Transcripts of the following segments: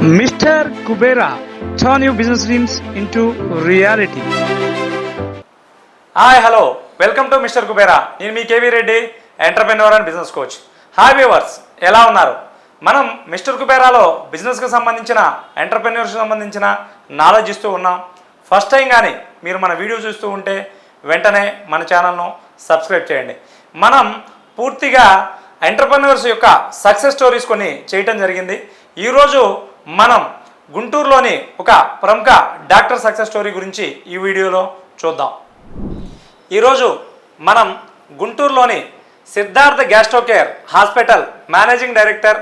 Mr. Kubera, turn your business dreams into reality. Hi hello welcome to Mr Kubera. నేను మీ KV Reddy, entrepreneur and business coach. Hi viewers, ఎలా ఉన్నారు? మనం mister కుబేరాలో బిజినెస్కి సంబంధించిన ఎంటర్ప్రెన్యూర్స్కి సంబంధించిన నాలెడ్జ్ ఇస్తూ ఉన్నాం. ఫస్ట్ టైం కానీ మీరు మన వీడియో చూస్తూ ఉంటే వెంటనే మన ఛానల్ను సబ్స్క్రైబ్ చేయండి. మనం పూర్తిగా ఎంటర్ప్రెన్యూర్స్ యొక్క సక్సెస్ స్టోరీస్ కొన్ని చేయటం జరిగింది. ఈరోజు మనం గుంటూరులోని ఒక ప్రముఖ డాక్టర్ సక్సెస్ స్టోరీ గురించి ఈ వీడియోలో చూద్దాం. ఈరోజు మనం గుంటూరులోని Siddhartha gastro care hospital managing director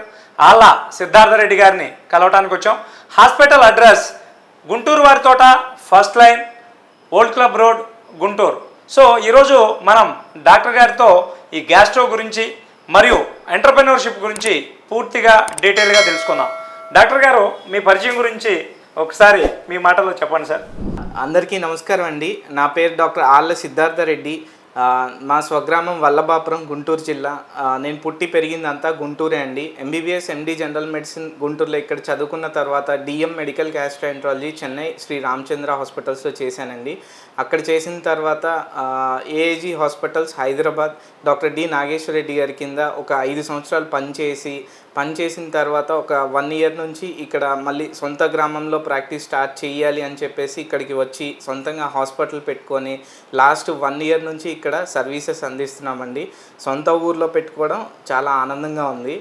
ఆళ్ళ సిద్ధార్థ రెడ్డి గారిని కలవటానికి వచ్చాం. హాస్పిటల్ అడ్రస్ గుంటూరు వారి తోట, first line, old club road, Guntur. So ఈరోజు మనం డాక్టర్ గారితో ఈ గ్యాస్ట్రో గురించి మరియు ఎంటర్ప్రెన్యూర్షిప్ గురించి పూర్తిగా డీటెయిల్గా తెలుసుకుందాం. డాక్టర్ గారు, మీ పరిచయం గురించి ఒకసారి మీ మాటలో చెప్పండి సార్. అందరికీ నమస్కారం అండి. నా పేరు డాక్టర్ ఆళ్ళ సిద్ధార్థ రెడ్డి. మా స్వగ్రామం వల్లభాపురం, గుంటూరు జిల్లా. నేను పుట్టి పెరిగిందంతా గుంటూరే అండి. ఎంబీబీఎస్, ఎండి జనరల్ మెడిసిన్ గుంటూరులో ఇక్కడ చదువుకున్న తర్వాత DM medical gastroenterology Chennai Sri Ramachandra హాస్పిటల్స్లో చేశానండి. అక్కడ చేసిన తర్వాత AIG hospitals Hyderabad doctor D Nageshwar Reddy గారి కింద ఒక 5 సంవత్సరాలు పనిచేసిన తర్వాత ఒక 1 ఇయర్ నుంచి ఇక్కడ మళ్ళీ సొంత గ్రామంలో ప్రాక్టీస్ స్టార్ట్ చేయాలి అని చెప్పేసి ఇక్కడికి వచ్చి సొంతంగా హాస్పిటల్ పెట్టుకొని లాస్ట్ 1 ఇయర్ నుంచి ఇక్కడ సర్వీసెస్ అందిస్తున్నామండి. సొంత ఊర్లో పెట్టుకోవడం చాలా ఆనందంగా ఉంది.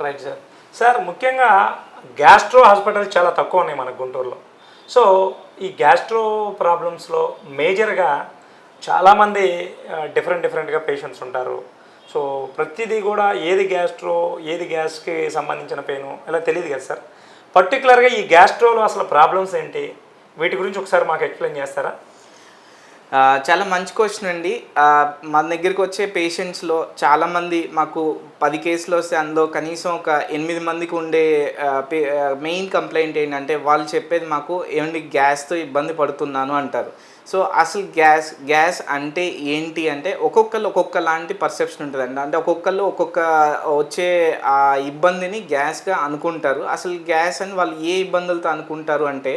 Right sir. సార్, ముఖ్యంగా గ్యాస్ట్రో హాస్పిటల్స్ చాలా తక్కువ ఉన్నాయి మన గుంటూరులో. సో ఈ గ్యాస్ట్రో ప్రాబ్లమ్స్లో మేజర్గా చాలామంది డిఫరెంట్గా పేషెంట్స్ ఉంటారు. సో ప్రతిదీ కూడా ఏది గ్యాస్ట్రో, ఏది గ్యాస్కి సంబంధించిన పెయిన్ ఇలా తెలియదు కదా సార్. పర్టికులర్గా ఈ గ్యాస్ట్రోలో అసలు ప్రాబ్లమ్స్ ఏంటి, వీటి గురించి ఒకసారి మాకు ఎక్స్ప్లెయిన్ చేస్తారా? చాలా మంచి క్వశ్చన్ అండి. మన దగ్గరికి వచ్చే పేషెంట్స్లో చాలామంది మాకు 10 కేసులు వస్తే అందులో కనీసం ఒక 8 మందికి ఉండే మెయిన్ కంప్లైంట్ ఏంటంటే వాళ్ళు చెప్పేది మాకు ఏమండి గ్యాస్తో ఇబ్బంది పడుతున్నాను అంటారు. సో అసలు గ్యాస్ అంటే ఏంటి అంటే ఒక్కొక్క లాంటి పర్సెప్షన్ ఉంటుందండి. అంటే ఒక్కొక్క వచ్చే ఆ ఇబ్బందిని గ్యాస్గా అనుకుంటారు. అసలు గ్యాస్ అని వాళ్ళు ఏ ఇబ్బందులతో అనుకుంటారు అంటే,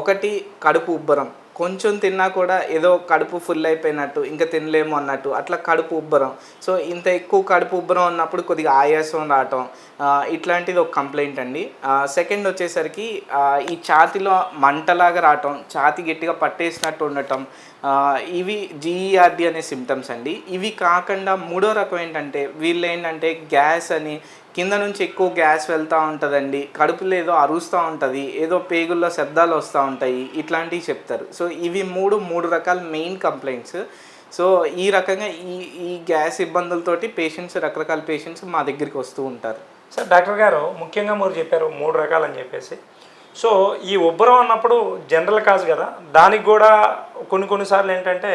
ఒకటి కడుపు ఉబ్బరం, కొంచెం తిన్నా కూడా ఏదో కడుపు ఫుల్ అయిపోయినట్టు, ఇంకా తినలేము అన్నట్టు, అట్లా కడుపు ఉబ్బరం. సో ఇంత ఎక్కువ కడుపు ఉబ్బరం ఉన్నప్పుడు కొద్దిగా ఆయాసం రావటం, ఇట్లాంటిది ఒక కంప్లైంట్ అండి. సెకండ్ వచ్చేసరికి ఈ ఛాతీలో మంటలాగా రావటం, ఛాతీ గట్టిగా పట్టేసినట్టు ఉండటం, ఇవి జీఈఆర్డీ అనే సిమ్టమ్స్ అండి. ఇవి కాకుండా మూడో రకం ఏంటంటే వీళ్ళు ఏంటంటే గ్యాస్ అని కింద నుంచి ఎక్కువ గ్యాస్ వెళ్తూ ఉంటుందండి, కడుపులో ఏదో అరుస్తూ ఉంటుంది, ఏదో పేగుల్లో శబ్దాలు వస్తూ ఉంటాయి, ఇట్లాంటివి చెప్తారు. సో ఇవి మూడు రకాల మెయిన్ కంప్లైంట్స్. సో ఈ రకంగా ఈ గ్యాస్ ఇబ్బందులతోటి రకరకాల పేషెంట్స్ మా దగ్గరికి వస్తూ ఉంటారు. సార్, డాక్టర్ గారు ముఖ్యంగా మీరు చెప్పారు 3 రకాలు అని చెప్పేసి. సో ఈ ఉబ్బరం అన్నప్పుడు జనరల్ కాజ్ కదా, దానికి కూడా కొన్నిసార్లు ఏంటంటే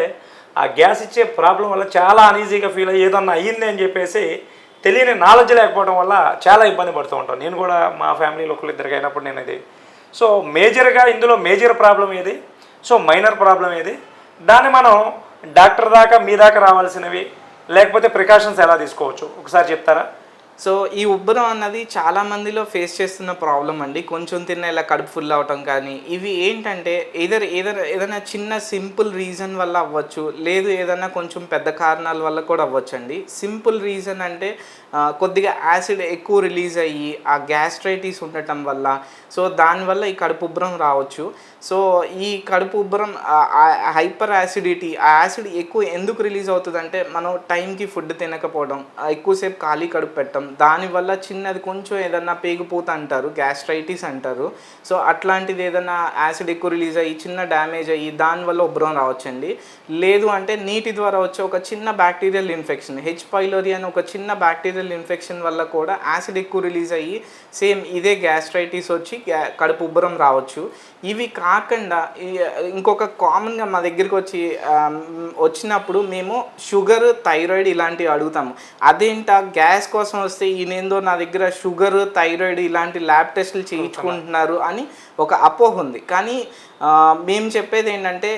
ఆ గ్యాస్ ఇచ్చే ప్రాబ్లం వల్ల చాలా అనీజీగా ఫీల్ అయ్యి ఏదన్నా అయ్యింది అని చెప్పేసి తెలియని నాలెడ్జ్ లేకపోవడం వల్ల చాలా ఇబ్బంది పడుతూ ఉంటాను. నేను కూడా మా ఫ్యామిలీలో ఒకళ్ళిద్దరికి అయినప్పుడు నేను ఇది. సో మేజర్గా ఇందులో మేజర్ ప్రాబ్లం ఏది, సో మైనర్ ప్రాబ్లం ఏది, దాన్ని మనం డాక్టర్ దాకా మీ దాకా రావాల్సినవి లేకపోతే ప్రికాషన్స్ ఎలా తీసుకోవచ్చు ఒకసారి చెప్తారా? సో ఈ ఉబ్బరం అన్నది చాలామందిలో ఫేస్ చేస్తున్న ప్రాబ్లం అండి. కొంచెం తిన్న ఇలా కడుపు ఫుల్ అవటం కానీ, ఇవి ఏంటంటే ఏదైనా చిన్న సింపుల్ రీజన్ వల్ల అవ్వచ్చు, లేదు ఏదైనా కొంచెం పెద్ద కారణాల వల్ల కూడా అవ్వచ్చు అండి. సింపుల్ రీజన్ అంటే కొద్దిగా యాసిడ్ ఎక్కువ రిలీజ్ అయ్యి ఆ గ్యాస్ట్రైటిస్ ఉండటం వల్ల, సో దానివల్ల ఈ కడుపు ఉబ్బరం రావచ్చు. సో ఈ కడుపు ఉబ్బరం హైపర్ యాసిడిటీ, ఆ యాసిడ్ ఎక్కువ ఎందుకు రిలీజ్ అవుతుందంటే మనం టైంకి ఫుడ్ తినకపోవడం, ఎక్కువసేపు ఖాళీ కడుపు పెట్టడం, దానివల్ల చిన్నది కొంచెం ఏదన్నా పేగిపోతా అంటారు, గ్యాస్ట్రైటిస్ అంటారు. సో అట్లాంటిది ఏదైనా యాసిడ్ ఎక్కువ రిలీజ్ అయ్యి చిన్న డ్యామేజ్ అయ్యి దానివల్ల ఉబ్బరం రావచ్చండి. లేదు అంటే నీటి ద్వారా వచ్చే ఒక చిన్న బ్యాక్టీరియల్ ఇన్ఫెక్షన్, హెచ్ పైలోరీ అని ఒక చిన్న బ్యాక్టీరియల్ ఇన్ఫెక్షన్ వల్ల కూడా యాసిడ్ ఎక్కువ రిలీజ్ అయ్యి సేమ్ ఇదే గ్యాస్ట్రైటిస్ వచ్చి కడుపు ఉబ్బరం రావచ్చు. ఇవి కాకుండా ఇంకొక కామన్గా మా దగ్గరికి వచ్చినప్పుడు మేము షుగర్, థైరాయిడ్ ఇలాంటివి అడుగుతాము. అదేంటా గ్యాస్ కోసం వస్తే వస్తే ఈయనేందో నా దగ్గర షుగర్, థైరాయిడ్ ఇలాంటి ల్యాబ్ టెస్టులు చేయించుకుంటున్నారు అని ఒక అపోహ ఉంది. కానీ మేము చెప్పేది ఏంటంటే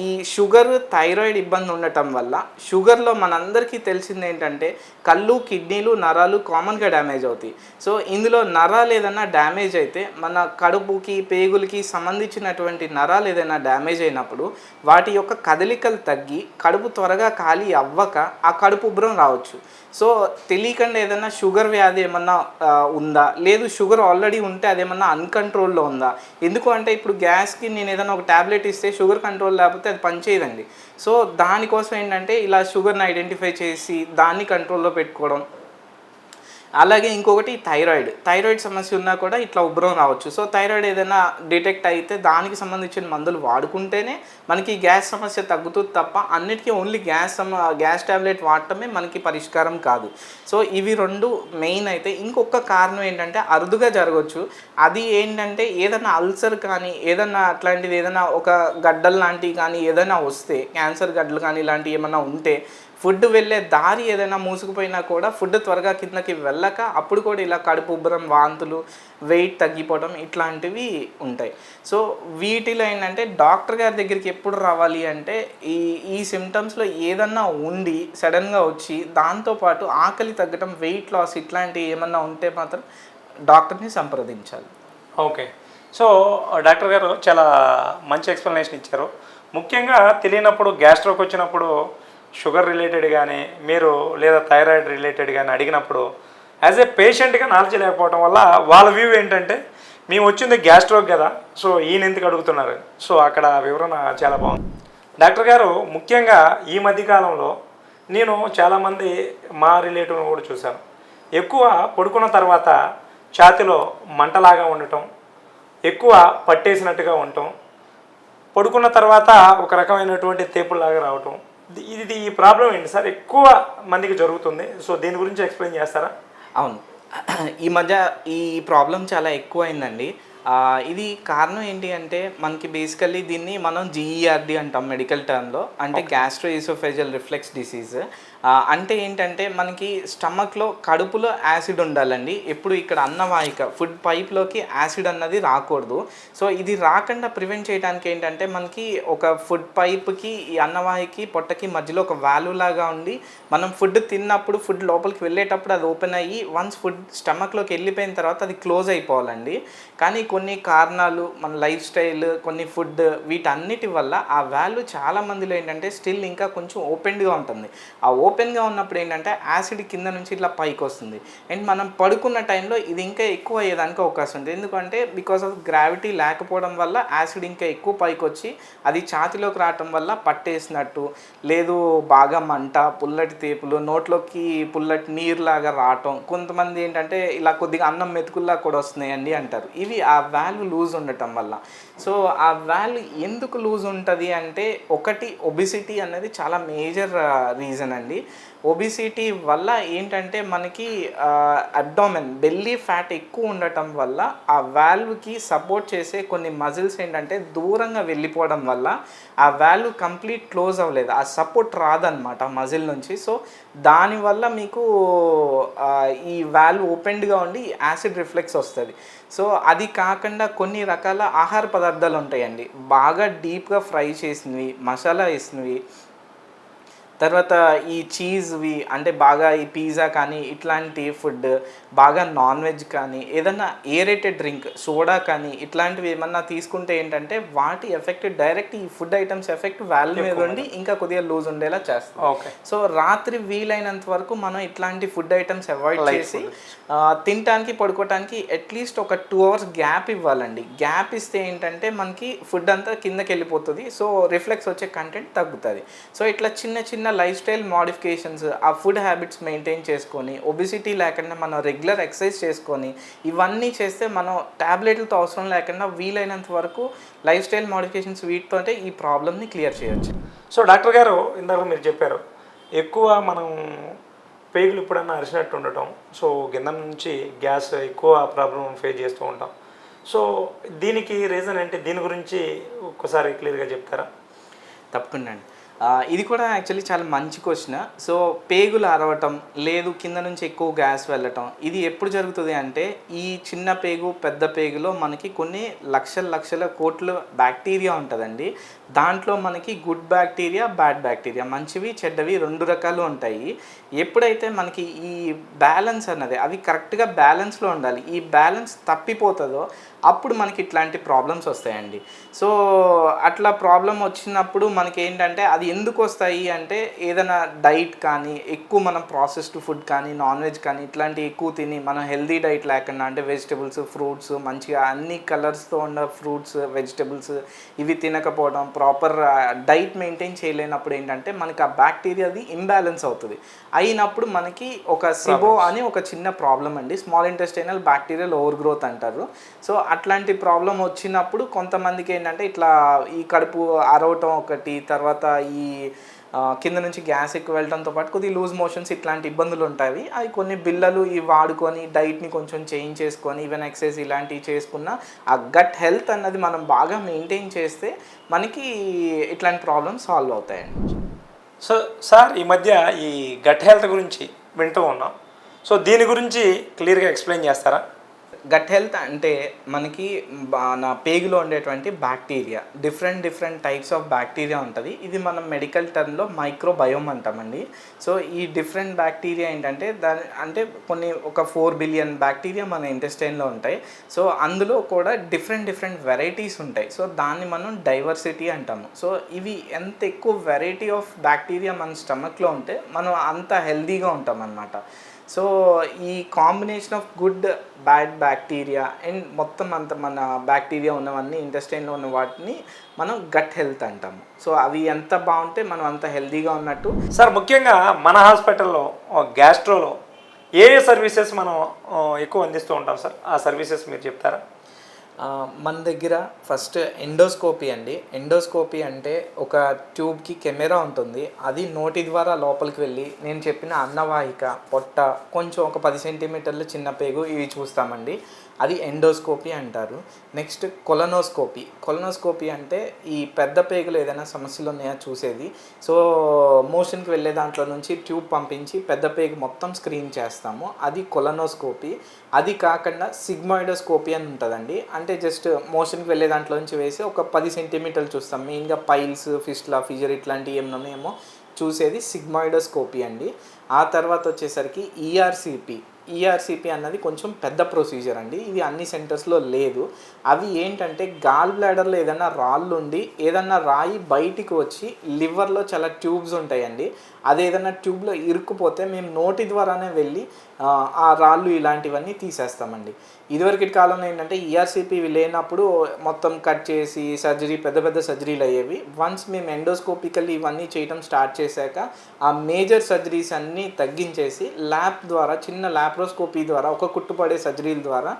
ఈ షుగర్, థైరాయిడ్ ఇబ్బంది ఉండటం వల్ల షుగర్లో మనందరికీ తెలిసింది ఏంటంటే కళ్ళు, కిడ్నీలు, నరాలు కామన్గా డ్యామేజ్ అవుతాయి. సో ఇందులో నరాలు ఏదైనా డ్యామేజ్ అయితే మన కడుపుకి, పేగులకి సంబంధించినటువంటి నరాలు ఏదైనా డ్యామేజ్ అయినప్పుడు వాటి యొక్క కదలికలు తగ్గి కడుపు త్వరగా ఖాళీ అవ్వక ఆ కడుపు ఉబ్బరం రావచ్చు. సో తెలియకుండా ఏదైనా షుగర్ వ్యాధి ఏమన్నా ఉందా, లేదు షుగర్ ఆల్రెడీ ఉంటే అదేమన్నా అన్కంట్రోల్లో ఉందా. ఎందుకు అంటే ఇప్పుడు గ్యాస్కి నేను ఏదైనా ఒక ట్యాబ్లెట్ ఇస్తే షుగర్ కంట్రోల్ లేకపోతే అది పనిచేయదండి. సో దానికోసం ఏంటంటే ఇలా షుగర్ని ఐడెంటిఫై చేసి దాన్ని కంట్రోల్లో పెట్టుకోవడం. అలాగే ఇంకొకటి థైరాయిడ్ సమస్య ఉన్నా కూడా ఇట్లా ఉబ్బరం రావచ్చు. సో థైరాయిడ్ ఏదైనా డిటెక్ట్ అయితే దానికి సంబంధించిన మందులు వాడుకుంటేనే మనకి గ్యాస్ సమస్య తగ్గుతుంది తప్ప అన్నిటికీ ఓన్లీ గ్యాస్ ట్యాబ్లెట్ వాడటమే మనకి పరిష్కారం కాదు. సో ఇవి రెండు మెయిన్ అయితే. ఇంకొక కారణం ఏంటంటే అరుదుగా జరగవచ్చు. అది ఏంటంటే ఏదైనా అల్సర్ కానీ ఏదైనా అట్లాంటిది ఏదైనా ఒక గడ్డలు లాంటివి కానీ ఏదైనా వస్తే, క్యాన్సర్ గడ్డలు కానీ ఇలాంటివి ఏమైనా ఉంటే ఫుడ్ వెళ్ళే దారి ఏదైనా మూసుకుపోయినా కూడా ఫుడ్ త్వరగా కిందకి వెళ్ళక అప్పుడు కూడా ఇలా కడుపు ఉబ్బరం, వాంతులు, వెయిట్ తగ్గిపోవడం ఇట్లాంటివి ఉంటాయి. సో వీటిలో ఏంటంటే డాక్టర్ గారి దగ్గరికి ఎప్పుడు రావాలి అంటే ఈ సిమ్టమ్స్లో ఏదన్నా ఉండి సడన్గా వచ్చి దాంతోపాటు ఆకలి తగ్గటం, వెయిట్ లాస్ ఇట్లాంటివి ఏమన్నా ఉంటే మాత్రం డాక్టర్ని సంప్రదించాలి. ఓకే. సో డాక్టర్ గారు చాలా మంచి ఎక్స్ప్లెనేషన్ ఇచ్చారు. ముఖ్యంగా తెలియనప్పుడు గ్యాస్ట్రోక్ వచ్చినప్పుడు షుగర్ రిలేటెడ్ కానీ మీరు లేదా థైరాయిడ్ రిలేటెడ్ కానీ అడిగినప్పుడు యాజ్ ఏ పేషెంట్గా నాలెడ్జ్ లేకపోవడం వల్ల వాళ్ళ వ్యూ ఏంటంటే మేము వచ్చింది గ్యాస్ట్రోక్ కదా, సో ఈయన ఎందుకు అడుగుతున్నారు. సో అక్కడ వివరణ చాలా బాగుంది. డాక్టర్ గారు ముఖ్యంగా ఈ మధ్యకాలంలో నేను చాలామంది మా రిలేటివ్ని కూడా చూశాను. ఎక్కువ పడుకున్న తర్వాత ఛాతీలో మంటలాగా ఉండటం, ఎక్కువ పట్టేసినట్టుగా ఉండటం, పడుకున్న తర్వాత ఒక రకమైనటువంటి తేపుల్లాగా రావటం, ఇది ఈ ప్రాబ్లం ఏంటి సార్ ఎక్కువ మందికి జరుగుతుంది. సో దీని గురించి ఎక్స్ప్లెయిన్ చేస్తారా? అవును, ఈ మధ్య ఈ ప్రాబ్లం చాలా ఎక్కువ అయిందండి. ఇది కారణం ఏంటి అంటే మనకి బేసికల్లీ దీన్ని మనం GERD అంటాం మెడికల్ టర్మ్లో, అంటే గ్యాస్ట్రోఎసోఫేజియల్ రిఫ్లెక్స్ డిసీజ్. అంటే ఏంటంటే మనకి స్టమక్లో, కడుపులో యాసిడ్ ఉండాలండి. ఎప్పుడు ఇక్కడ అన్నవాహిక ఫుడ్ పైప్లోకి యాసిడ్ అన్నది రాకూడదు. సో ఇది రాకుండా ప్రివెంట్ చేయడానికి ఏంటంటే మనకి ఒక ఫుడ్ పైప్కి, ఈ అన్నవాహికి, పొట్టకి మధ్యలో ఒక వాల్వ్ లాగా ఉండి మనం ఫుడ్ తిన్నప్పుడు ఫుడ్ లోపలికి వెళ్ళేటప్పుడు అది ఓపెన్ అయ్యి వన్స్ ఫుడ్ స్టమక్లోకి వెళ్ళిపోయిన తర్వాత అది క్లోజ్ అయిపోవాలండి. కానీ కొన్ని కారణాలు, మన లైఫ్ స్టైల్, కొన్ని ఫుడ్, వీటన్నిటి వల్ల ఆ వాల్వ్ చాలా మందిలో ఏంటంటే స్టిల్ ఇంకా కొంచెం ఓపెన్గా ఉంటుంది. ఆ ఓపెన్గా ఉన్నప్పుడు ఏంటంటే యాసిడ్ కింద నుంచి ఇట్లా పైకి వస్తుంది. అండ్ మనం పడుకున్న టైంలో ఇది ఇంకా ఎక్కువ అయ్యేదానికి అవకాశం ఉంది. ఎందుకంటే బికాస్ ఆఫ్ గ్రావిటీ లేకపోవడం వల్ల యాసిడ్ ఇంకా ఎక్కువ పైకి వచ్చి అది ఛాతీలోకి రావటం వల్ల పట్టేసినట్టు, లేదు బాగా మంట, పుల్లటి తేపులు, నోట్లోకి పుల్లటి నీరులాగా రావటం, కొంతమంది ఏంటంటే ఇలా కొద్దిగా అన్నం మెతుకుల్లా కూడా వస్తున్నాయండి అంటారు. ఇవి ఆ వాల్వ్ లూజ్ ఉండటం వల్ల. సో ఆ వాల్వ్ ఎందుకు లూజ్ ఉంటుంది అంటే ఒకటి ఒబిసిటీ అనేది చాలా మేజర్ రీజన్ అండి. ఒబిసిటీ వల్ల ఏంటంటే మనకి అబ్డామెన్, బెల్లీ ఫ్యాట్ ఎక్కువ ఉండటం వల్ల ఆ వాల్వ్కి సపోర్ట్ చేసే కొన్ని మజిల్స్ ఏంటంటే దూరంగా వెళ్ళిపోవడం వల్ల ఆ వాల్వ్ కంప్లీట్ క్లోజ్ అవ్వలేదు, ఆ సపోర్ట్ రాదనమాట మజిల్ నుంచి. సో దానివల్ల మీకు ఈ వాల్వ్ ఓపెన్డ్గా ఉండి యాసిడ్ రిఫ్లెక్స్ వస్తుంది. సో అది కాకుండా కొన్ని రకాల ఆహార పదార్థాలు ఉంటాయండి, బాగా డీప్గా ఫ్రై చేసినవి, మసాలా వేసినవి, తర్వాత ఈ చీజ్వి అంటే బాగా ఈ పిజ్జా కానీ ఇట్లాంటి ఫుడ్, బాగా నాన్ వెజ్ కానీ, ఏదన్నా ఏరేటెడ్ డ్రింక్, సోడా కానీ ఇట్లాంటివి ఏమన్నా తీసుకుంటే ఏంటంటే వాటి ఎఫెక్ట్ డైరెక్ట్ ఈ ఫుడ్ ఐటమ్స్ ఎఫెక్ట్ వాల్వ్ మీద ఉండి ఇంకా కొద్దిగా లూజ్ ఉండేలా చేస్తాం. సో రాత్రి వీలైనంత వరకు మనం ఇట్లాంటి ఫుడ్ ఐటమ్స్ అవాయిడ్ చేసి తినడానికి, పడుకోవటానికి అట్లీస్ట్ ఒక 2 hours గ్యాప్ ఇవ్వాలండి. గ్యాప్ ఇస్తే ఏంటంటే మనకి ఫుడ్ అంతా కిందకి వెళ్ళిపోతుంది. సో రిఫ్లెక్స్ వచ్చే కంటెంట్ తగ్గుతుంది. సో ఇట్లా చిన్న చిన్న లైఫ్ స్టైల్ మోడిఫికేషన్స్, ఆ ఫుడ్ హ్యాబిట్స్ మెయింటైన్ చేసుకొని, ఒబిసిటీ లేకుండా మనం రెగ్యులర్ ఎక్సర్సైజ్ చేసుకొని, ఇవన్నీ చేస్తే మనం ట్యాబ్లెట్లతో అవసరం లేకుండా వీలైనంత వరకు లైఫ్ స్టైల్ మోడిఫికేషన్స్ వీటితో ఈ ప్రాబ్లమ్ని క్లియర్ చేయొచ్చు. సో డాక్టర్ గారు ఇందాక మీరు చెప్పారు ఎక్కువ మనం పేగులు ఎప్పుడన్నా అరిచినట్టు ఉండటం, సో కింద నుంచి గ్యాస్ ఎక్కువ ప్రాబ్లం ఫేస్ చేస్తూ ఉంటాం. సో దీనికి రీజన్ ఏంటి, దీని గురించి ఒక్కసారి క్లియర్గా చెప్తారా? తప్పకుండా అండి. ఇది కూడా యాక్చువల్లీ చాలా మంచి క్వశ్చన్. సో పేగులు అరవటం, లేదు కింద నుంచి ఎక్కువ గ్యాస్ వెళ్ళటం, ఇది ఎప్పుడు జరుగుతుంది అంటే ఈ చిన్న పేగు పెద్ద పేగులో మనకి కొన్ని లక్షల కోట్ల బ్యాక్టీరియా ఉంటుందండి. దాంట్లో మనకి గుడ్ బ్యాక్టీరియా, బ్యాడ్ బ్యాక్టీరియా, మంచివి చెడ్డవి 2 రకాలు ఉంటాయి. ఎప్పుడైతే మనకి ఈ బ్యాలెన్స్ అన్నది అది కరెక్ట్గా బ్యాలెన్స్లో ఉండాలి, ఈ బ్యాలెన్స్ తప్పిపోతుందో అప్పుడు మనకి ఇట్లాంటి ప్రాబ్లమ్స్ వస్తాయండి. సో అట్లా ప్రాబ్లం వచ్చినప్పుడు మనకి ఏంటంటే అది ఎందుకు వస్తాయి అంటే ఏదైనా డైట్ కానీ, ఎక్కువ మనం ప్రాసెస్డ్ ఫుడ్ కానీ, నాన్ వెజ్ కానీ ఇట్లాంటి ఎక్కువ తిని మనం హెల్దీ డైట్ లేకుండా, అంటే వెజిటబుల్స్, ఫ్రూట్స్, మంచిగా అన్ని కలర్స్తో ఉన్న ఫ్రూట్స్, వెజిటబుల్స్ ఇవి తినకపోవడం, ప్రాపర్ డైట్ మెయింటైన్ చేయలేనప్పుడు ఏంటంటే మనకి ఆ బ్యాక్టీరియాది ఇంబ్యాలెన్స్ అవుతుంది. అయినప్పుడు మనకి ఒక సిబో అని ఒక చిన్న ప్రాబ్లం అండి, small intestinal bacterial over growth అంటారు. సో అట్లాంటి ప్రాబ్లం వచ్చినప్పుడు కొంతమందికి ఏంటంటే ఇట్లా ఈ కడుపు అరవటం ఒకటి, తర్వాత ఈ కింద నుంచి గ్యాస్ ఎక్కువ వెళ్ళడంతో పాటు కొద్దిగా లూజ్ మోషన్స్ ఇట్లాంటి ఇబ్బందులు ఉంటాయి. అవి కొన్ని బిళ్ళలు ఇవి వాడుకొని డైట్ని కొంచెం చేంజ్ చేసుకొని ఈవెన్ ఎక్సర్సైజ్ ఇలాంటివి చేసుకున్న ఆ గట్ హెల్త్ అన్నది మనం బాగా మెయింటైన్ చేస్తే మనకి ఇట్లాంటి ప్రాబ్లమ్స్ సాల్వ్ అవుతాయండి. సో సార్, ఈ మధ్య ఈ గట్ హెల్త్ గురించి వింటూ ఉన్నాం. సో దీని గురించి క్లియర్గా ఎక్స్ప్లెయిన్ చేస్తారా? గట్ హెల్త్ అంటే మనకి మన పేగులో ఉండేటువంటి bacteria, different types of bacteria ఉంటుంది. ఇది మనం మెడికల్ టర్మ్లో మైక్రోబయోమ్ అంటామండి. సో ఈ డిఫరెంట్ బ్యాక్టీరియా ఏంటంటే అంటే ఒక 4 బిలియన్ బ్యాక్టీరియా మన ఇంటెస్టైన్లో ఉంటాయి. సో అందులో కూడా డిఫరెంట్ వెరైటీస్ ఉంటాయి. సో దాన్ని మనం డైవర్సిటీ అంటాము. సో ఇవి ఎంత ఎక్కువ వెరైటీ ఆఫ్ బ్యాక్టీరియా మన స్టమక్లో ఉంటే మనం అంత హెల్దీగా ఉంటాం అన్నమాట. సో ఈ combination of good bad bacteria and మొత్తం అంత మన బ్యాక్టీరియా ఉన్నవన్నీ ఇంటెస్టైన్లో ఉన్న వాటిని మనం గట్ హెల్త్ అంటాము. సో అవి ఎంత బాగుంటే మనం అంత హెల్తీగా ఉన్నట్టు. సార్, ముఖ్యంగా మన హాస్పిటల్లో గ్యాస్ట్రోలో ఏ సర్వీసెస్ మనం ఎక్కువ అందిస్తూ ఉంటాం సార్? ఆ సర్వీసెస్ మీరు చెప్తారా? మన దగ్గర ఫస్ట్ ఎండోస్కోపీ అండి. ఎండోస్కోపీ అంటే ఒక ట్యూబ్కి కెమెరా ఉంటుంది, అది నోటి ద్వారా లోపలికి వెళ్ళి నేను చెప్పిన అన్నవాహిక, పొట్ట, కొంచెం ఒక 10 సెంటీమీటర్లు చిన్న పేగు ఇవి చూస్తామండి. అది ఎండోస్కోపీ అంటారు. నెక్స్ట్ కొలనోస్కోపీ అంటే ఈ పెద్ద పేగులు ఏదైనా సమస్యలు ఉన్నాయో చూసేది. సో మోషన్కి వెళ్ళే దాంట్లో నుంచి ట్యూబ్ పంపించి పెద్ద పేగు మొత్తం స్క్రీన్ చేస్తాము, అది కొలనోస్కోపీ. అది కాకుండా సిగ్మాయిడోస్కోపీ అని ఉంటుందండి. అంటే జస్ట్ మోషన్కి వెళ్ళే దాంట్లో నుంచి వేసి ఒక 10 సెంటీమీటర్లు చూస్తాం. మెయిన్గా పైల్స్, ఫిస్టులా, ఫిజర్ ఇట్లాంటివి ఏమో చూసేది సిగ్మాయిడోస్కోపీ అండి. ఆ తర్వాత వచ్చేసరికి ఈఆర్సిపి అన్నది కొంచెం పెద్ద ప్రొసీజర్ అండి. ఇది అన్ని సెంటర్స్లో లేదు. అవి ఏంటంటే గాల్ బ్లాడర్లో ఏదైనా రాళ్ళు ఉండి ఏదన్నా రాయి బయటికి వచ్చి లివర్లో చాలా ట్యూబ్స్ ఉంటాయండి, అది ఏదైనా ట్యూబ్లో ఇరుక్కుపోతే మేము నోటి ద్వారానే వెళ్ళి ఆ రాళ్ళు ఇలాంటివన్నీ తీసేస్తామండి. ఇదివరకటి కాలంలో ఏంటంటే ఈఆర్సిపి లేనప్పుడు మొత్తం కట్ చేసి సర్జరీ, పెద్ద సర్జరీలు అయ్యేవి. వన్స్ మేము ఎండోస్కోపికల్లీ ఇవన్నీ చేయడం స్టార్ట్ చేశాక ఆ మేజర్ సర్జరీస్ అన్నీ తగ్గించేసి ల్యాబ్ ద్వారా, చిన్న ల్యాప్రోస్కోపీ ద్వారా, ఒక కుట్టుపడే సర్జరీల ద్వారా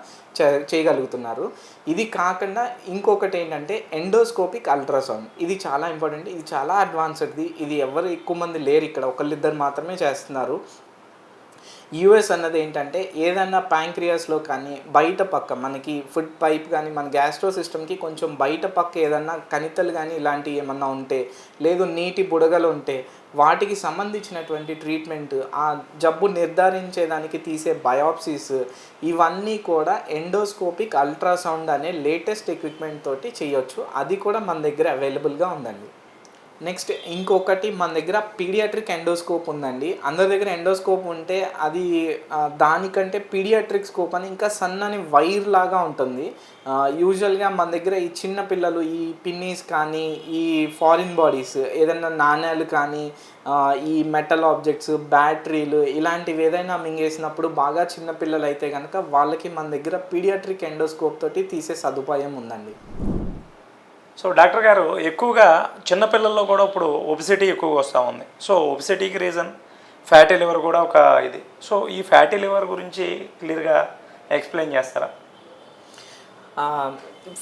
చేయగలుగుతున్నారు. ఇది కాకుండా ఇంకొకటి ఏంటంటే ఎండోస్కోపిక్ అల్ట్రాసౌండ్. ఇది చాలా ఇంపార్టెంట్, ఇది చాలా అడ్వాన్స్డ్ది. ఇది ఎవరు ఎక్కువ మంది లేరు, ఇక్కడ 1-2 మాత్రమే చేస్తున్నారు. యూఎస్ అన్నది ఏంటంటే ఏదన్నా ప్యాంక్రియాస్లో కానీ బయట పక్క మనకి ఫుడ్ పైప్ కానీ మన గ్యాస్ట్రో సిస్టమ్కి కొంచెం బయట పక్క ఏదన్నా కణితలు కానీ ఇలాంటివి ఏమన్నా ఉంటే, లేదు నీటి బుడగలు ఉంటే వాటికి సంబంధించినటువంటి ట్రీట్మెంట్, ఆ జబ్బు నిర్ధారించేదానికి తీసే బయాప్సీస్, ఇవన్నీ కూడా ఎండోస్కోపిక్ అల్ట్రాసౌండ్ అనే లేటెస్ట్ ఎక్విప్మెంట్ తోటి చేయొచ్చు. అది కూడా మన దగ్గర అవైలబుల్గా ఉందండి. నెక్స్ట్ ఇంకొకటి మన దగ్గర పీడియాట్రిక్ ఎండోస్కోప్ ఉందండి. అందరి దగ్గర ఎండోస్కోప్ ఉంటే అది దానికంటే పీడియాట్రిక్ స్కోప్ అని ఇంకా సన్నని వైర్ లాగా ఉంటుంది. యూజువల్గా మన దగ్గర ఈ చిన్న పిల్లలు ఈ పిన్నీస్ కానీ, ఈ ఫారిన్ బాడీస్ ఏదైనా నాణ్యాలు కానీ, ఈ మెటల్ ఆబ్జెక్ట్స్, బ్యాటరీలు ఇలాంటివి ఏదైనా మింగేసినప్పుడు బాగా చిన్న పిల్లలు అయితే కనుక వాళ్ళకి మన దగ్గర పీడియాట్రిక్ ఎండోస్కోప్ తోటి తీసే సదుపాయం ఉందండి. సో డాక్టర్ గారు, ఎక్కువగా చిన్నపిల్లల్లో కూడా ఇప్పుడు ఒబిసిటీ ఎక్కువగా వస్తూ ఉంది. సో ఒబిసిటీకి రీజన్ ఫ్యాటీ లివర్ కూడా ఒక ఇది. సో ఈ ఫ్యాటీ లివర్ గురించి క్లియర్గా ఎక్స్ప్లెయిన్ చేస్తారా?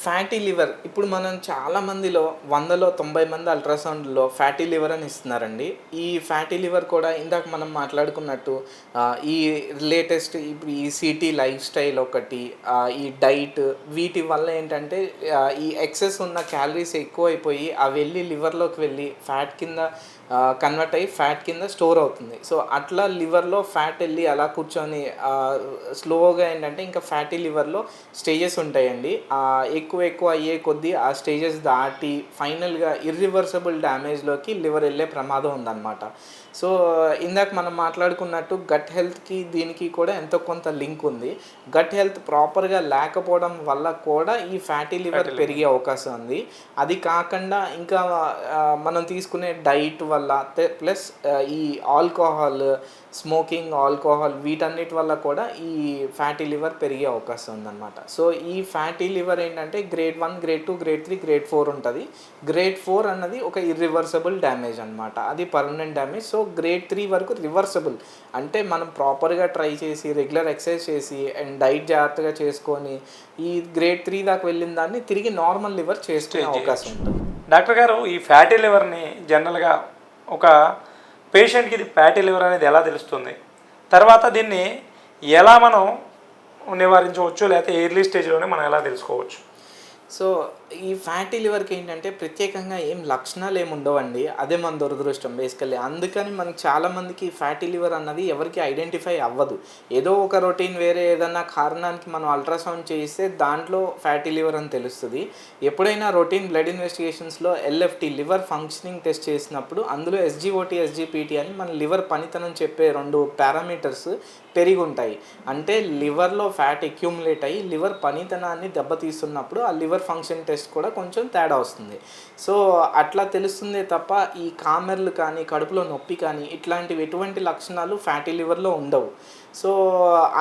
ఫ్యాటీ లివర్ ఇప్పుడు మనం చాలా మందిలో 100లో 90 మంది అల్ట్రాసౌండ్లో ఫ్యాటీ లివర్ అని ఇస్తున్నారండి. ఈ ఫ్యాటీ లివర్ కూడా ఇందాక మనం మాట్లాడుకున్నట్టు ఈ లేటెస్ట్ ఇప్పుడు ఈ సిటీ లైఫ్ స్టైల్ ఒకటి, ఈ డైట్, వీటి వల్ల ఏంటంటే ఈ ఎక్సెస్ ఉన్న క్యాలరీస్ ఎక్కువైపోయి అవి వెళ్ళి లివర్లోకి వెళ్ళి ఫ్యాట్ కింద కన్వర్ట్ అయ్యి ఫ్యాట్ కింద స్టోర్ అవుతుంది. సో అట్లా లివర్లో ఫ్యాట్ వెళ్ళి అలా కూర్చొని స్లోగా ఏంటంటే ఇంకా ఫ్యాటీ లివర్లో స్టేజెస్ ఉంటాయండి. ఎక్కువ అయ్యే కొద్దీ ఆ స్టేజెస్ దాటి ఫైనల్గా ఇర్రివర్సబుల్ డ్యామేజ్లోకి లివర్ వెళ్ళే ప్రమాదం ఉందన్నమాట. సో ఇందాక మనం మాట్లాడుకున్నట్టు గట్ హెల్త్కి దీనికి కూడా ఎంతో కొంత లింక్ ఉంది. గట్ హెల్త్ ప్రాపర్గా లేకపోవడం వల్ల కూడా ఈ ఫ్యాటీ లివర్ పెరిగే అవకాశం ఉంది. అది కాకుండా ఇంకా మనం తీసుకునే డైట్ వల్ల ప్లస్ ఈ ఆల్కహాల్, స్మోకింగ్, ఆల్కహాల్ వీటన్నిటి వల్ల కూడా ఈ ఫ్యాటీ లివర్ పెరిగే అవకాశం ఉందన్నమాట. సో ఈ ఫ్యాటీ లివర్ ఏంటంటే గ్రేడ్ 1, గ్రేడ్ 2, గ్రేడ్ 3, గ్రేడ్ 4 ఉంటుంది. గ్రేడ్ 4 అన్నది ఒక ఇర్రివర్సబుల్ డ్యామేజ్ అనమాట, అది పర్మనెంట్ డ్యామేజ్. సో గ్రేడ్ 3 వరకు రివర్సబుల్, అంటే మనం ప్రాపర్గా ట్రై చేసి రెగ్యులర్ ఎక్సర్సైజ్ చేసి అండ్ డైట్ జాగ్రత్తగా చేసుకొని ఈ గ్రేడ్ 3 దాకా వెళ్ళిన దాన్ని తిరిగి నార్మల్ లివర్ చేసుకునే అవకాశం ఉంటుంది. డాక్టర్ గారు, ఈ ఫ్యాటీ లివర్ని జనరల్గా ఒక పేషెంట్కి ఇది ఫ్యాటీ లివర్ అనేది ఎలా తెలుస్తుంది, తర్వాత దీన్ని ఎలా మనం నివారించవచ్చు, లేకపోతే ఎర్లీ స్టేజ్లోనే మనం ఎలా తెలుసుకోవచ్చు? సో ఈ ఫ్యాటీ లివర్కి ఏంటంటే ప్రత్యేకంగా ఏం లక్షణాలు ఏమి ఉండవండి, అదే మన దురదృష్టం బేసికల్లీ. అందుకని మనకి చాలామందికి ఫ్యాటీ లివర్ అన్నది ఎవరికి ఐడెంటిఫై అవ్వదు. ఏదో ఒక రొటీన్ వేరే ఏదన్నా కారణానికి మనం అల్ట్రాసౌండ్ చేయిస్తే దాంట్లో ఫ్యాటీ లివర్ అని తెలుస్తుంది. ఎప్పుడైనా రొటీన్ బ్లడ్ ఇన్వెస్టిగేషన్స్లో ఎల్ఎఫ్టీ లివర్ ఫంక్షనింగ్ టెస్ట్ చేసినప్పుడు అందులో ఎస్జిఓటీ, ఎస్జిపిటి అని మన లివర్ పనితనం చెప్పే 2 పారామీటర్స్ పెరిగి ఉంటాయి. అంటే లివర్లో ఫ్యాట్ అక్యూములేట్ అయ్యి లివర్ పనితనాన్ని దెబ్బతీస్తున్నప్పుడు ఆ లివర్ ఫంక్షన్ టెస్ట్ కూడా కొంచెం తేడా వస్తుంది. సో అట్లా తెలుస్తుందే తప్ప ఈ కామెర్లు కానీ కడుపులో నొప్పి కానీ ఇట్లాంటివి ఎటువంటి లక్షణాలు ఫ్యాటీ లివర్లో ఉండవు. సో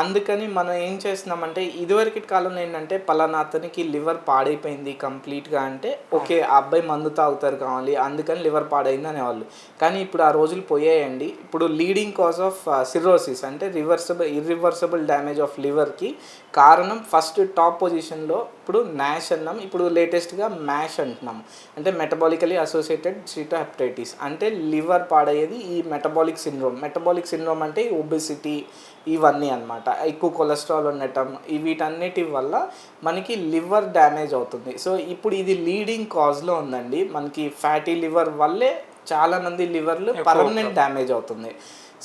అందుకని మనం ఏం చేస్తున్నామంటే ఇదివరకటి కాలంలో ఏంటంటే పలానా అతనికి లివర్ పాడైపోయింది కంప్లీట్గా అంటే ఓకే, ఆ అబ్బాయి మందు తాగుతారు కావాలి అందుకని లివర్ పాడైంది అనేవాళ్ళు. కానీ ఇప్పుడు ఆ రోజులు పోయాయండి. ఇప్పుడు లీడింగ్ కాజ్ ఆఫ్ సిర్రోసిస్ అంటే ఇర్రివర్సబుల్ డ్యామేజ్ ఆఫ్ లివర్కి కారణం ఫస్ట్ టాప్ పొజిషన్లో ఇప్పుడు నాష్ అన్నాం, ఇప్పుడు లేటెస్ట్గా మ్యాష్ అంటున్నాం. అంటే మెటబాలికలీ అసోసియేటెడ్ స్టీటోహెపటైటిస్, అంటే లివర్ పాడయ్యేది ఈ మెటబాలిక్ సిండ్రోమ్ అంటే ఒబెసిటీ ఇవన్నీ అన్నమాట. ఎక్కువ కొలెస్ట్రాల్ ఉండటం వీటన్నిటి వల్ల మనకి లివర్ డ్యామేజ్ అవుతుంది. సో ఇప్పుడు ఇది లీడింగ్ కాజ్లో ఉందండి. మనకి ఫ్యాటీ లివర్ వల్లే చాలామంది లివర్లు పర్మనెంట్ డ్యామేజ్ అవుతుంది.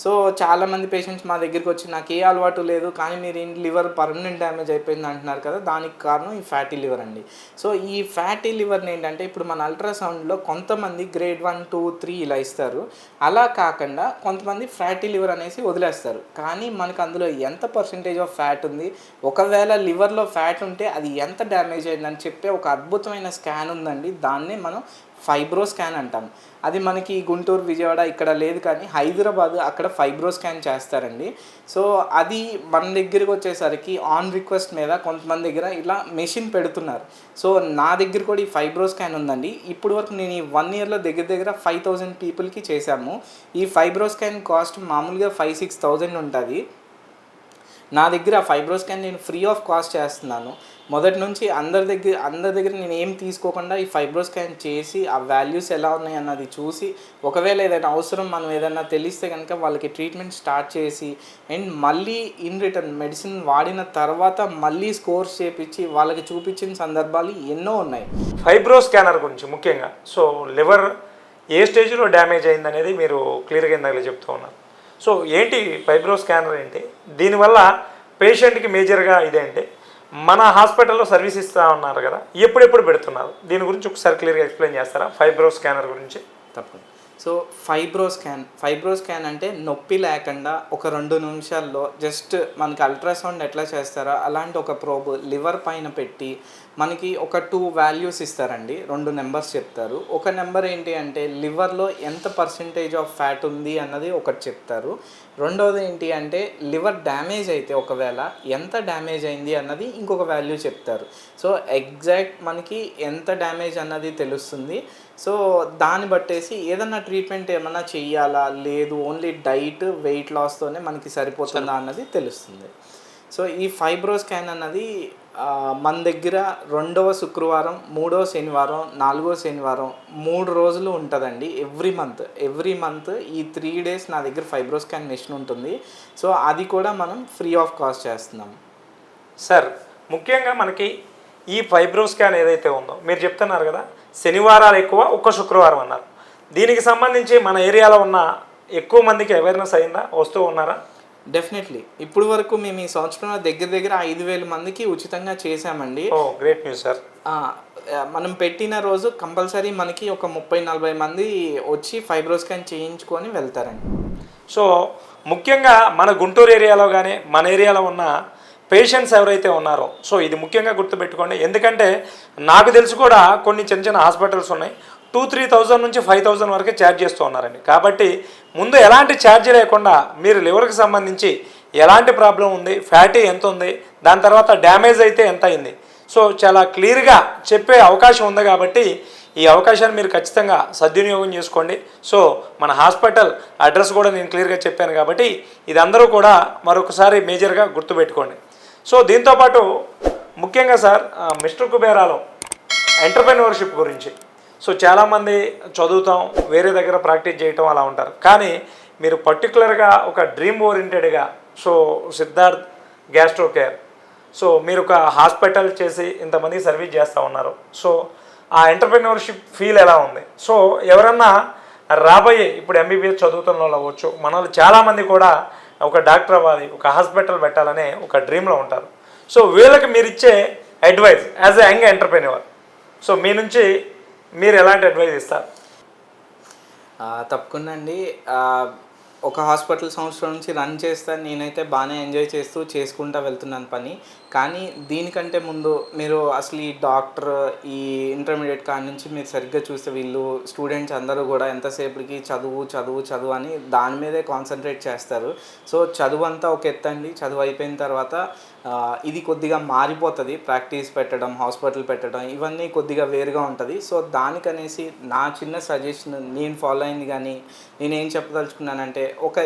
సో చాలామంది పేషెంట్స్ మా దగ్గరికి వచ్చి నాకు ఏ అలవాటు లేదు కానీ మీరు లివర్ పర్మనెంట్ డ్యామేజ్ అయిపోయింది అంటున్నారు కదా, దానికి కారణం ఈ ఫ్యాటీ లివర్ అండి. సో ఈ ఫ్యాటీ లివర్ని ఏంటంటే ఇప్పుడు మన అల్ట్రాసౌండ్లో కొంతమంది గ్రేడ్ 1, 2, 3 ఇలా ఇస్తారు. అలా కాకుండా కొంతమంది ఫ్యాటీ లివర్ అనేసి వదిలేస్తారు. కానీ మనకు అందులో ఎంత పర్సెంటేజ్ ఆఫ్ ఫ్యాట్ ఉంది, ఒకవేళ లివర్లో ఫ్యాట్ ఉంటే అది ఎంత డ్యామేజ్ అయిందని చెప్పే ఒక అద్భుతమైన స్కాన్ ఉందండి. దాన్నే మనం ఫైబ్రో స్కాన్ అంటాం. అది మనకి గుంటూరు, విజయవాడ ఇక్కడ లేదు కానీ హైదరాబాద్ అక్కడ ఫైబ్రో స్కాన్ చేస్తారండి. సో అది మన దగ్గరికి వచ్చేసరికి ఆన్ రిక్వెస్ట్ మీద కొంతమంది దగ్గర ఇలా మెషిన్ పెడుతున్నారు. సో నా దగ్గర కూడా ఈ ఫైబ్రో స్కాన్ ఉందండి. ఇప్పుడు వరకు నేను ఈ 1 ఇయర్లో దగ్గర 5,000 పీపుల్కి చేశాము. ఈ ఫైబ్రో స్కాన్ కాస్ట్ మామూలుగా 5-6,000 ఉంటుంది. నా దగ్గర ఆ ఫైబ్రో స్కాన్ నేను ఫ్రీ ఆఫ్ కాస్ట్ చేస్తున్నాను. మొదటి నుంచి అందరి దగ్గర నేను ఏం తీసుకోకుండా ఈ ఫైబ్రో స్కాన్ చేసి ఆ వాల్యూస్ ఎలా ఉన్నాయి అన్నది చూసి ఒకవేళ ఏదైనా అవసరం మనం ఏదైనా తెలిస్తే కనుక వాళ్ళకి ట్రీట్మెంట్ స్టార్ట్ చేసి అండ్ మళ్ళీ ఇన్ రిటర్న్ మెడిసిన్ వాడిన తర్వాత మళ్ళీ స్కోర్స్ చేపించి వాళ్ళకి చూపించిన సందర్భాలు ఎన్నో ఉన్నాయి. ఫైబ్రో స్కానర్ గురించి ముఖ్యంగా, సో లివర్ ఏ స్టేజ్లో డ్యామేజ్ అయింది అనేది మీరు క్లియర్గా ఇందాక చెప్తూ ఉన్నారు. సో ఏంటి ఫైబ్రో స్కానర్ ఏంటి, దీనివల్ల పేషెంట్కి మేజర్గా ఇదేంటి, మన హాస్పిటల్లో సర్వీస్ ఇస్తూ ఉన్నారు కదా, ఎప్పుడెప్పుడు పెడుతున్నారు, దీని గురించి ఒకసారి క్లియర్గా ఎక్స్ప్లెయిన్ చేస్తారా ఫైబ్రో స్కానర్ గురించి? తప్పకుండా. సో ఫైబ్రో స్కాన్ అంటే నొప్పి లేకుండా ఒక 2 నిమిషాల్లో జస్ట్ మనకి అల్ట్రాసౌండ్ ఎట్లా చేస్తారో అలాంటి ఒక ప్రోబ్ లివర్ పైన పెట్టి మనకి ఒక 2 వాల్యూస్ ఇస్తారండి. 2 నెంబర్స్ చెప్తారు. ఒక నెంబర్ ఏంటి అంటే లివర్లో ఎంత పర్సెంటేజ్ ఆఫ్ ఫ్యాట్ ఉంది అన్నది ఒకటి చెప్తారు. రెండవది ఏంటి అంటే లివర్ డ్యామేజ్ అయితే ఒకవేళ ఎంత డ్యామేజ్ అయింది అన్నది ఇంకొక వాల్యూ చెప్తారు. సో ఎగ్జాక్ట్ మనకి ఎంత డ్యామేజ్ అన్నది తెలుస్తుంది. సో దాన్ని బట్టేసి ఏదన్నా ట్రీట్మెంట్ ఏమన్నా చెయ్యాలా లేదు ఓన్లీ డైట్ వెయిట్ లాస్తోనే మనకి సరిపోతుందా అన్నది తెలుస్తుంది. సో ఈ ఫైబ్రో స్కాన్ అన్నది మన దగ్గర 2వ శుక్రవారం, 3వ శనివారం, 4వ శనివారం 3 రోజులు ఉంటుందండి. ఎవ్రీ మంత్ ఈ 3 days నా దగ్గర ఫైబ్రో స్కాన్ మిషన్ ఉంటుంది. సో అది కూడా మనం ఫ్రీ ఆఫ్ కాస్ట్ చేస్తున్నాం. సార్ ముఖ్యంగా మనకి ఈ ఫైబ్రో స్కాన్ ఏదైతే ఉందో మీరు చెప్తున్నారు కదా, శనివారాలు ఎక్కువ, ఒక్క శుక్రవారం అన్నారు. దీనికి సంబంధించి మన ఏరియాలో ఉన్న ఎక్కువ మందికి అవేర్నెస్ అయిందా, వస్తూ ఉన్నారా? డెఫినెట్లీ ఇప్పుడు వరకు మేము ఈ సంవత్సరంలో దగ్గర 5,000 మందికి ఉచితంగా చేశామండి. ఓ గ్రేట్ న్యూస్ సార్. మనం పెట్టిన రోజు కంపల్సరీ మనకి ఒక 30-40 మంది వచ్చి ఫైబ్రో స్కాన్ చేయించుకొని వెళ్తారండి. సో ముఖ్యంగా మన గుంటూరు ఏరియాలో కానీ మన ఏరియాలో ఉన్న పేషెంట్స్ ఎవరైతే ఉన్నారో, సో ఇది ముఖ్యంగా గుర్తుపెట్టుకోండి. ఎందుకంటే నాకు తెలిసి కూడా కొన్ని చిన్న హాస్పిటల్స్ ఉన్నాయి, 2-3,000 నుంచి 5,000 వరకే ఛార్జ్ చేస్తూ ఉన్నారండి. కాబట్టి ముందు ఎలాంటి ఛార్జ్ లేకుండా మీరు లివర్కి సంబంధించి ఎలాంటి ప్రాబ్లం ఉంది, ఫ్యాటీ ఎంత ఉంది, దాని తర్వాత డ్యామేజ్ అయితే ఎంత అయింది, సో చాలా క్లియర్గా చెప్పే అవకాశం ఉంది. కాబట్టి ఈ అవకాశాన్ని మీరు ఖచ్చితంగా సద్వినియోగం చేసుకోండి. సో మన హాస్పిటల్ అడ్రస్ కూడా నేను క్లియర్గా చెప్పాను కాబట్టి ఇది అందరూ కూడా మరొకసారి మేజర్గా గుర్తుపెట్టుకోండి. సో దీంతోపాటు ముఖ్యంగా సార్ మిస్టర్ కుబేరాలో ఎంటర్‌ప్రెన్యూర్‌షిప్ గురించి, సో చాలామంది చదువుతాం, వేరే దగ్గర ప్రాక్టీస్ చేయటం అలా ఉంటారు. కానీ మీరు పర్టికులర్గా ఒక డ్రీమ్ ఓరియంటెడ్గా, so Siddharth gastro care, so మీరు ఒక హాస్పిటల్ చేసి ఇంతమంది సర్వీస్ చేస్తూ ఉన్నారు. సో ఆ ఎంటర్‌ప్రెన్యూర్‌షిప్ ఫీల్ ఎలా ఉంది? సో ఎవరన్నా రాబోయే ఇప్పుడు ఎంబీబీఎస్ చదువుతున్న వాళ్ళు అవ్వచ్చు, మన వాళ్ళు చాలామంది కూడా ఒక డాక్టర్ అవ్వాలి, ఒక హాస్పిటల్ పెట్టాలనే ఒక డ్రీమ్లో ఉంటారు. సో వీళ్ళకి మీరు ఇచ్చే advice as a young entrepreneur, so మీ నుంచి మీరు ఎలాంటి అడ్వైస్ ఇస్తారు? తప్పకుండా అండి. ఒక హాస్పిటల్ సంవత్సరం నుంచి రన్ చేస్తాను, నేనైతే బాగానే ఎంజాయ్ చేసుకుంటూ వెళ్తున్నాను పని. కానీ దీనికంటే ముందు మీరు అసలు ఈ డాక్టర్, ఈ ఇంటర్మీడియట్ కాడి నుంచి మీరు సరిగ్గా చూస్తే వీళ్ళు స్టూడెంట్స్ అందరూ కూడా ఎంతసేపటికి చదువు అని దాని మీదే కాన్సన్ట్రేట్ చేస్తారు. సో చదువు అంతా ఒక ఎత్తండి, చదువు అయిపోయిన తర్వాత ఇది కొద్దిగా మారిపోతుంది. ప్రాక్టీస్ పెట్టడం, హాస్పిటల్ పెట్టడం ఇవన్నీ కొద్దిగా వేరుగా ఉంటుంది. సో దానికనేసి నా చిన్న సజెషన్ నేను ఫాలో అయింది. కానీ నేనేం చెప్పదలుచుకున్నానంటే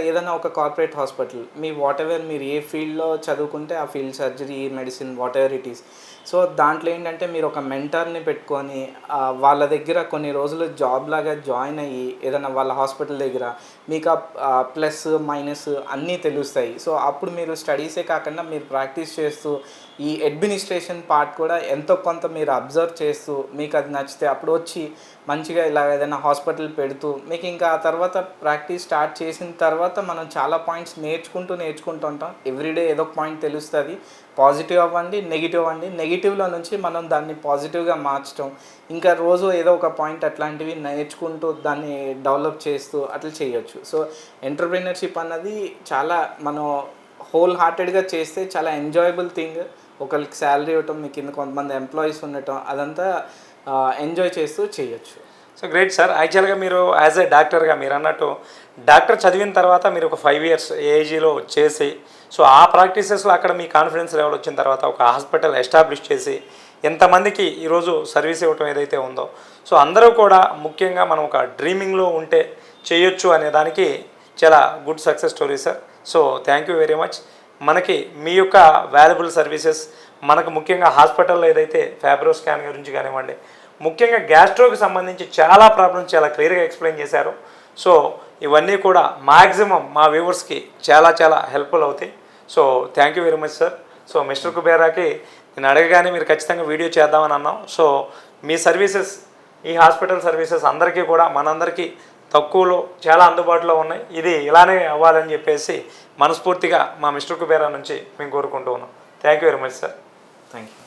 ఏదైనా ఒక కార్పొరేట్ హాస్పిటల్, మీ వాటెవర్ మీరు ఏ ఫీల్డ్లో చదువుకుంటే ఆ field, surgery, medicine, whatever it is, so దాంట్లో ఏంటంటే మీరు ఒక మెంటర్ని పెట్టుకొని వాళ్ళ దగ్గర కొన్ని రోజులు జాబ్ లాగా జాయిన్ అయ్యి ఏదైనా వాళ్ళ హాస్పిటల్ దగ్గర మీకు ప్లస్ మైనస్ అన్నీ తెలుస్తాయి. సో అప్పుడు మీరు స్టడీసే కాకుండా మీరు ప్రాక్టీస్ చేస్తూ ఈ అడ్మినిస్ట్రేషన్ పార్ట్ కూడా ఎంతో కొంత మీరు అబ్జర్వ్ చేస్తూ మీకు అది నచ్చితే అప్పుడు వచ్చి మంచిగా ఇలా ఏదైనా హాస్పిటల్ పెడుతూ మీకు ఇంకా ఆ తర్వాత ప్రాక్టీస్ స్టార్ట్ చేసిన తర్వాత మనం చాలా పాయింట్స్ నేర్చుకుంటూ ఉంటాం. ఎవ్రీడే ఏదో ఒక పాయింట్ తెలుస్తుంది. పాజిటివ్ అవ్వండి, నెగిటివ్ అవ్వండి, నెగిటివ్లో నుంచి మనం దాన్ని పాజిటివ్గా మార్చడం, ఇంకా రోజు ఏదో ఒక పాయింట్ అట్లాంటివి నేర్చుకుంటూ దాన్ని డెవలప్ చేస్తూ అట్లా చేయొచ్చు. సో ఎంటర్‌ప్రెన్యూర్‌షిప్ అన్నది చాలా మనం హోల్ హార్టెడ్గా చేస్తే చాలా ఎంజాయబుల్ థింగ్. ఒకరికి శాలరీ ఇవ్వటం, మీ కింద కొంతమంది ఎంప్లాయీస్ ఉండటం, అదంతా ఎంజాయ్ చేస్తూ చేయొచ్చు. So great sir. యాక్చువల్గా మీరు యాజ్ ఏ డాక్టర్గా మీరు అన్నట్టు డాక్టర్ చదివిన తర్వాత మీరు ఒక 5 years ఏజీలో చేసి, సో ఆ ప్రాక్టీసెస్లో అక్కడ మీ కాన్ఫిడెన్స్ లెవెల్ వచ్చిన తర్వాత ఒక హాస్పిటల్ ఎస్టాబ్లిష్ చేసి ఎంతమందికి ఈరోజు సర్వీస్ ఇవ్వటం ఏదైతే ఉందో, సో అందరూ కూడా ముఖ్యంగా మనం ఒక డ్రీమింగ్లో ఉంటే చేయొచ్చు అనే దానికి చాలా good success story sir. So thank you very much. మనకి మీ యొక్క వాల్యుబుల్ సర్వీసెస్, మనకు ముఖ్యంగా హాస్పిటల్లో ఏదైతే ఫైబ్రో స్కాన్ గురించి కానివ్వండి, ముఖ్యంగా గ్యాస్ట్రోకి సంబంధించి చాలా ప్రాబ్లమ్స్ చాలా క్లియర్గా ఎక్స్ప్లెయిన్ చేశారు. సో ఇవన్నీ కూడా మ్యాక్సిమం మా వ్యూవర్స్కి చాలా హెల్ప్ఫుల్ అవుతాయి. So thank you very much sir. So mister కుబేరాకి నేను అడగగానే మీరు ఖచ్చితంగా వీడియో చేద్దామని అన్నాం. సో మీ సర్వీసెస్, ఈ హాస్పిటల్ సర్వీసెస్ అందరికీ కూడా మనందరికీ తక్కువలో చాలా అందుబాటులో ఉన్నాయి. ఇది ఇలానే అవ్వాలని చెప్పేసి మనస్ఫూర్తిగా మా మిస్టర్ కుబేరా నుంచి మేము కోరుకుంటూ ఉన్నాం. Thank you very much sir. Thank you.